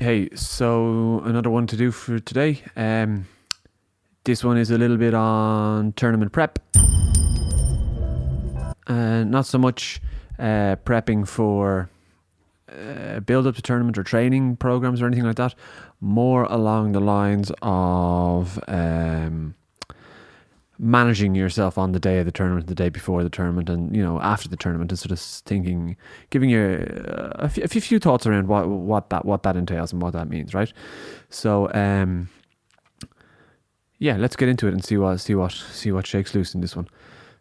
Hey, so another one to do for today. This one is a little bit on tournament prep. Not so much prepping for build up to tournament or training programs or anything like that. More along the lines of managing yourself on the day of the tournament, the day before the tournament, and after the tournament, and sort of thinking, giving you a few thoughts around what that entails and what that means, right? So yeah, let's get into it and see what shakes loose in this one.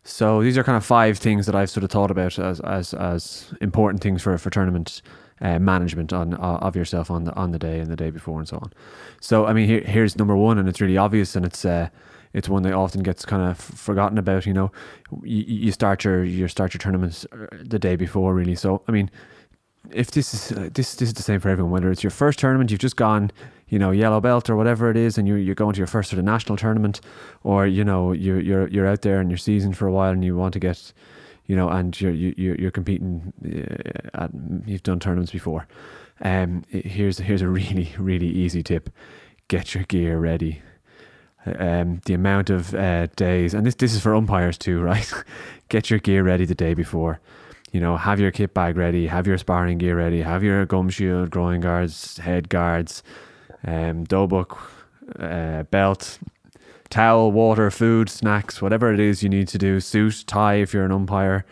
So these are kind of five things that I've sort of thought about as important things for tournament management of yourself on the day and the day before and so on. So I mean, here's number one, and it's really obvious, and it's one that often gets kind of forgotten about. You start your tournaments the day before, really. So I mean, if this is the same for everyone, whether it's your first tournament, you've just gone, yellow belt or whatever it is, and you're going to your first sort of national tournament, or you're out there in your season for a while and you want to get, and you're competing, you've done tournaments before. Here's a really really easy tip: get your gear ready. The amount of days, and this is for umpires too, right? Get your gear ready the day before. Have your kit bag ready, have your sparring gear ready, have your gum shield, groin guards, head guards, dough book, belt, towel, water, food, snacks, whatever it is you need to do. Suit, tie if you're an umpire.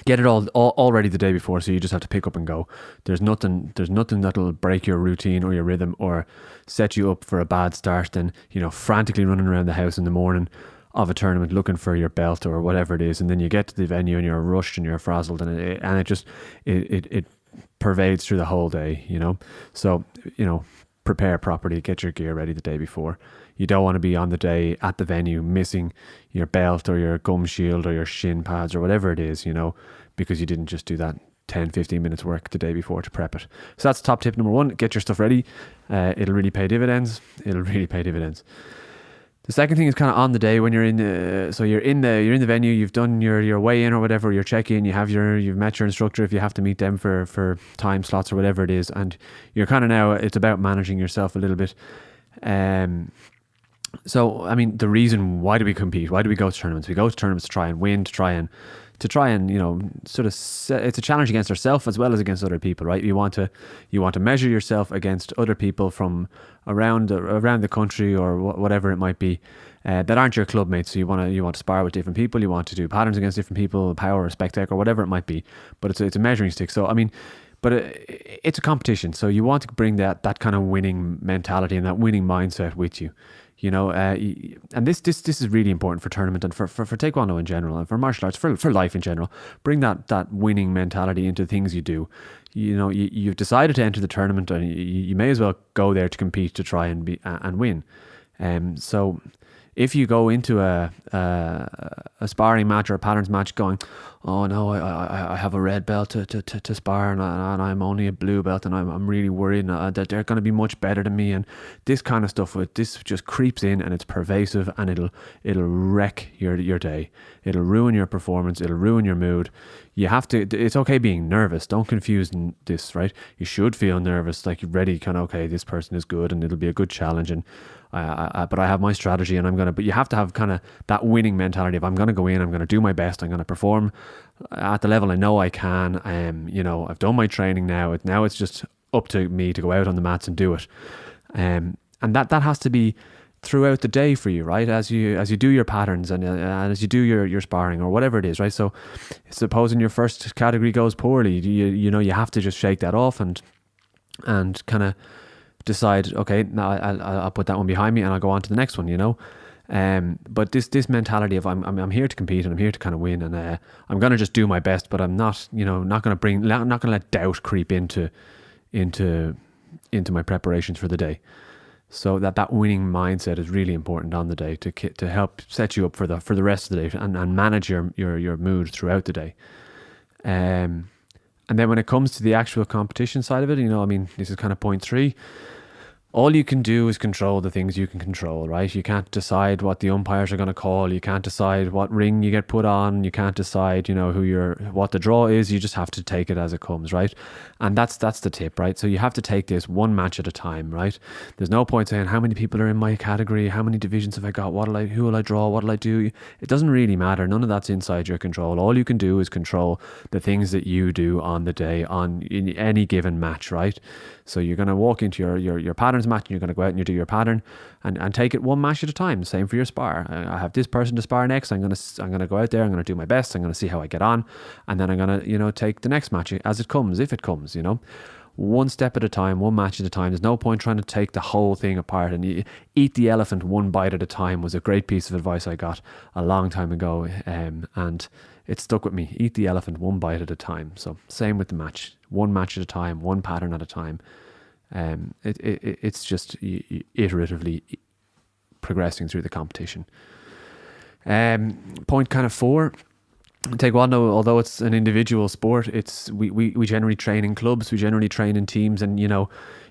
Get it all ready the day before, so you just have to pick up and go. There's nothing that'll break your routine or your rhythm or set you up for a bad start than frantically running around the house in the morning of a tournament looking for your belt or whatever it is, and then you get to the venue and you're rushed and you're frazzled, and it pervades through the whole day. So prepare properly, get your gear ready the day before. You don't want to be on the day at the venue missing your belt or your gum shield or your shin pads or whatever it is, because you didn't just do that 10-15 minutes work the day before to prep it. So that's top tip number one: get your stuff ready. It'll really pay dividends. The second thing is kind of on the day when you're in the venue, you've done your weigh in or whatever, your check in, you've met your instructor if you have to meet them for time slots or whatever it is, and you're kind of now, it's about managing yourself a little bit. So I mean, the reason, why do we compete? Why do we go to tournaments? We go to tournaments to try and win, to try and sort of it's a challenge against ourselves as well as against other people, right? You want to measure yourself against other people from around the country or whatever it might be, that aren't your club mates. So you want to spar with different people, you want to do patterns against different people, power or spec or whatever it might be, but it's a measuring stick. So I mean, but it's a competition, so you want to bring that kind of winning mentality and that winning mindset with you. And this is really important for tournament and for Taekwondo in general, and for martial arts, for life in general. Bring that winning mentality into things you do. You've decided to enter the tournament, and you may as well go there to compete, to try and win. So if you go into a sparring match or a patterns match going, oh no, I have a red belt to spar, and I'm only a blue belt, and I'm really worried that they're going to be much better than me, and this kind of stuff, this just creeps in and it's pervasive, and it'll wreck your day. It'll ruin your performance. It'll ruin your mood. You have to. It's okay being nervous. Don't confuse this, right? You should feel nervous, like you're ready. Kind of, okay, this person is good, and it'll be a good challenge, and but I have my strategy, and but you have to have kind of that winning mentality of, I'm going to go in, I'm going to do my best, I'm going to perform at the level I know I can. I've done my training now. Now it's just up to me to go out on the mats and do it. And that has to be throughout the day for you, right? As you do your patterns and as you do your sparring or whatever it is, right? So supposing your first category goes poorly, you have to just shake that off and kind of decide, okay, now I'll put that one behind me and I'll go on to the next one, but this mentality of I'm here to compete and I'm here to kind of win, and I'm going to just do my best, but I'm not going to let doubt creep into my preparations for the day. So that winning mindset is really important on the day to help set you up for the rest of the day and manage your mood throughout the day. And then when it comes to the actual competition side of it, this is kind of point three. all you can do is control the things you can control, right? You can't decide what the umpires are going to call. You can't decide what ring you get put on. You can't decide, what the draw is. You just have to take it as it comes, right? And that's the tip, right? So you have to take this one match at a time, right? There's no point saying how many people are in my category, how many divisions have I got, who will I draw, what'll I do? It doesn't really matter. None of that's inside your control. All you can do is control the things that you do on the day, in any given match, right? So you're going to walk into your patterns match, and you're going to go out and you do your pattern and take it one match at a time. Same for your spar. I have this person to spar next. I'm going to go out there. I'm going to do my best. I'm going to see how I get on. And then I'm going to, take the next match as it comes, if it comes, one step at a time, one match at a time. There's no point trying to take the whole thing apart, and eat the elephant one bite at a time was a great piece of advice I got a long time ago. And it stuck with me. Eat the elephant one bite at a time. So same with the match, one match at a time, one pattern at a time. It's just iteratively progressing through the competition. Point kind of 4. Taekwondo, although it's an individual sport, we generally train in clubs, we generally train in teams, and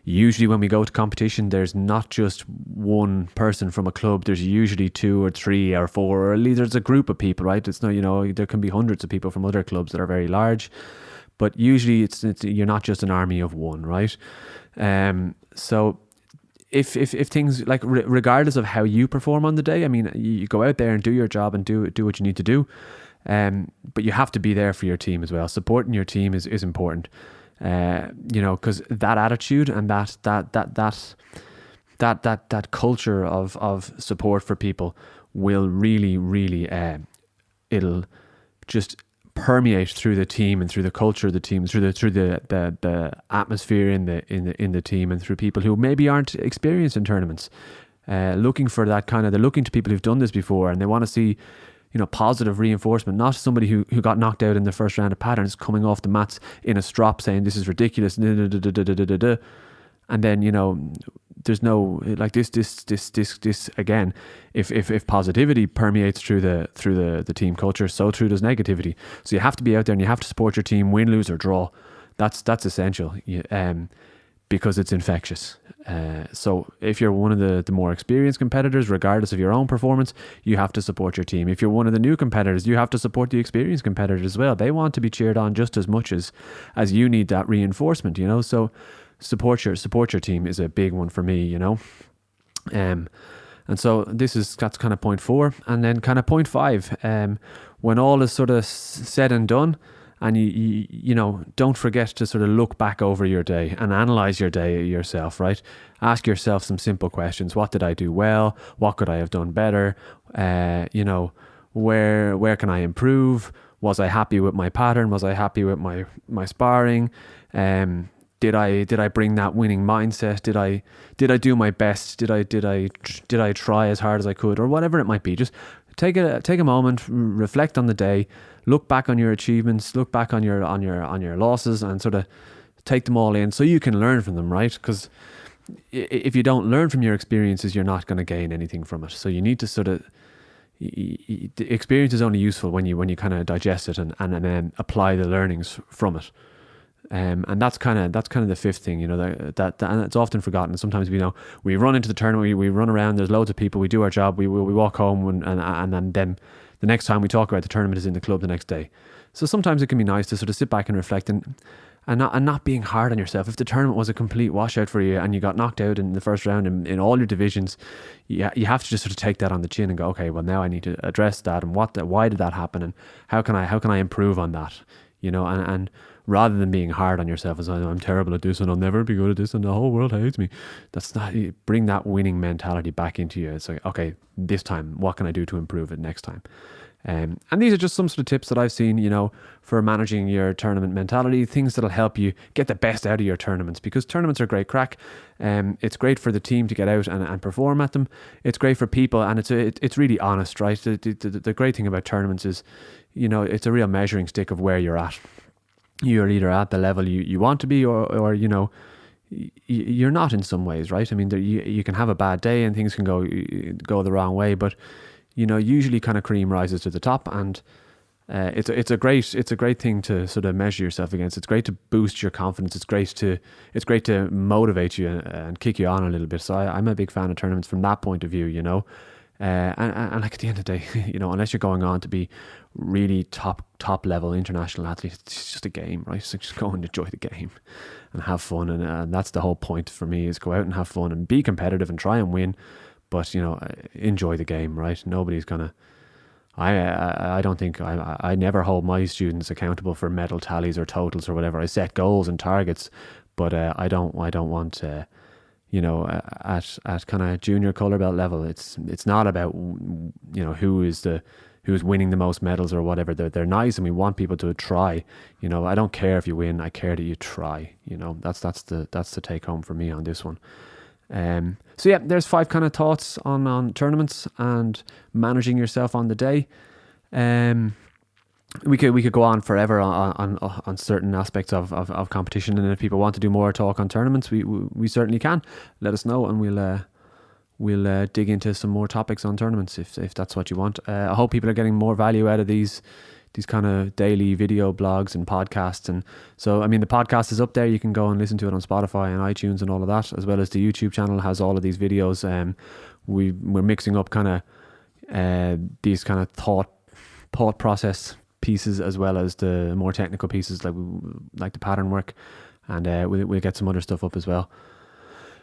usually when we go to competition, there's not just one person from a club. There's usually 2 or 3 or 4, or at least there's a group of people, right? It's not, there can be hundreds of people from other clubs that are very large, but usually it's you're not just an army of one, right? So if things like regardless of how you perform on the day, I mean, you go out there and do your job and do what you need to do. But you have to be there for your team as well. Supporting your team is important, because that attitude and that culture of support for people will really it'll just permeate through the team and through the culture of the team, through the atmosphere in the team, and through people who maybe aren't experienced in tournaments, looking for that kind of. They're looking to people who've done this before, and they want to see positive reinforcement, not somebody who got knocked out in the first round of patterns coming off the mats in a strop saying this is ridiculous, and then there's no like this again. If positivity permeates through the team culture, so too does negativity. So you have to be out there and you have to support your team, win, lose or draw. That's essential. Because it's infectious. So if you're one of the more experienced competitors, regardless of your own performance, you have to support your team. If you're one of the new competitors, you have to support the experienced competitors as well. They want to be cheered on just as much as you need that reinforcement, So support your team is a big one for me, And so that's kind of point 4. And then kind of point 5, when all is sort of said and done, and you don't forget to sort of look back over your day and analyze your day yourself, right? Ask yourself some simple questions. What did I do well? What could I have done better? Where can I improve? Was I happy with my pattern? Was I happy with my sparring? Did I bring that winning mindset? Did I do my best? Did I try as hard as I could, or whatever it might be? Just take a moment, reflect on the day, look back on your achievements, look back on your losses, and sort of take them all in so you can learn from them, right? Because if you don't learn from your experiences, you're not going to gain anything from it. So you need to sort of the experience is only useful when you kind of digest it and then apply the learnings from it. And that's kind of the 5th thing, that and it's often forgotten. Sometimes we run into the tournament, we run around, there's loads of people, we do our job, we walk home, and then the next time we talk about the tournament is in the club the next day. So sometimes it can be nice to sort of sit back and reflect and not being hard on yourself. If the tournament was a complete washout for you and you got knocked out in the first round in all your divisions, you have to just sort of take that on the chin and go, okay, well now I need to address that, and why did that happen, and how can I improve on that, and rather than being hard on yourself as I'm terrible at this and I'll never be good at this and the whole world hates me. That's not, bring that winning mentality back into you. It's like, okay, this time, what can I do to improve it next time? And these are just some sort of tips that I've seen, for managing your tournament mentality, things that'll help you get the best out of your tournaments, because tournaments are great crack. It's great for the team to get out and perform at them. It's great for people, and it's really honest, right? The great thing about tournaments is, it's a real measuring stick of where you're at. You're either at the level you want to be, or you're not in some ways, right? I mean, you can have a bad day and things can go the wrong way, but usually kind of cream rises to the top, and it's a great thing to sort of measure yourself against. It's great to boost your confidence. It's great to motivate you and kick you on a little bit. So I'm a big fan of tournaments from that point of view, you know. And like at the end of the day, you know, unless you're going on to be really top level international athlete, it's just a game, right? So just go and enjoy the game and have fun, and that's the whole point for me, is go out and have fun and be competitive and try and win, but you know, enjoy the game, right? Nobody's gonna. I don't think I never hold my students accountable for medal tallies or totals or whatever. I set goals and targets, but I don't want you know, at kind of junior color belt level, it's not about, you know, who's winning the most medals or whatever. They're nice, and we want people to try. You know, I don't care if you win. I care that you try. You know, that's the take home for me on this one. So yeah, there's 5 kind of thoughts on tournaments and managing yourself on the day. We could go on forever on certain aspects of competition, and if people want to do more talk on tournaments, we certainly can. Let us know, and we'll dig into some more topics on tournaments if that's what you want. I hope people are getting more value out of these kind of daily video blogs and podcasts. And so, I mean, the podcast is up there. You can go and listen to it on Spotify and iTunes and all of that, as well as the YouTube channel has all of these videos. We're mixing up kind of these kind of thought process pieces, as well as the more technical pieces like the pattern work, and we'll get some other stuff up as well.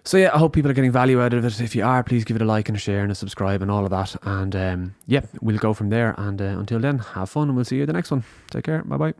So yeah, I hope people are getting value out of it. If you are, please give it a like and a share and a subscribe and all of that. And yeah, we'll go from there. And until then, have fun, and we'll see you in the next one. Take care. Bye bye.